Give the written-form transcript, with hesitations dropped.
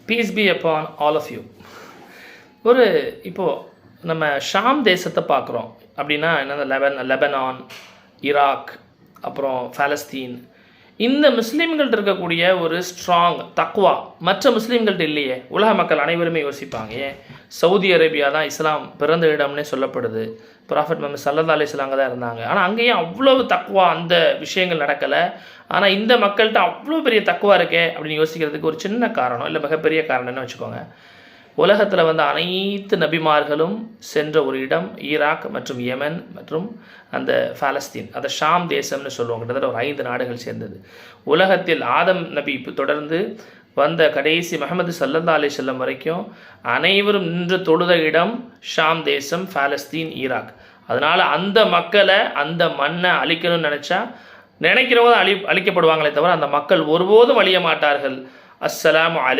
Piece be upon all of you. இப்போது நம்ம ஷாம் தேசத்தை பார்க்குறோம் அப்படின்னா என்ன, லெபனான், ஈராக், அப்புறம் பாலஸ்தீன், இந்த முஸ்லீம்கள்ட்ட இருக்கக்கூடிய ஒரு ஸ்ட்ராங் தக்வா மற்ற முஸ்லீம்கள்ட்ட இல்லையே. உலக மக்கள் அனைவருமே யோசிப்பாங்க, ஏன் சவுதி அரேபியா தான் இஸ்லாம் பிறந்த இடம்னே சொல்லப்படுது, ப்ராஃபட் முஹம்மது ஸல்லல்லாஹு அலைஹி வஸல்லம் அங்கே தான் இருந்தாங்க, ஆனால் அங்கேயும் அவ்வளவு தக்வா அந்த விஷயங்கள் நடக்கலை, ஆனால் இந்த மக்கள்கிட்ட அவ்வளோ பெரிய தக்வா இருக்கே அப்படின்னு யோசிக்கிறதுக்கு ஒரு சின்ன காரணம் இல்லை மிகப்பெரிய காரணம்னு வச்சுக்கோங்க. உலகத்தில் அனைத்து நபிமார்களும் சென்ற ஒரு இடம் ஈராக் மற்றும் யெமன் மற்றும் அந்த பாலஸ்தீன், அந்த ஷாம் தேசம்னு சொல்லுவோம். கிட்டத்தட்ட ஒரு 5 நாடுகள் சேர்ந்தது. உலகத்தில் ஆதம் நபி தொடர்ந்து வந்த கடைசி முஹம்மது ஸல்லல்லாஹு அலைஹி வஸல்லம் வரைக்கும் அனைவரும் நின்று தொழுத இடம் ஷாம் தேசம், பாலஸ்தீன், ஈராக். அதனால் அந்த மக்களை அந்த மண்ணை அழிக்கணும்னு நினைக்கிறவங்க அழிக்கப்படுவாங்களே தவிர அந்த மக்கள் ஒருபோதும் அழிய மாட்டார்கள். அஸ்ஸலாமு அலைக்கும்.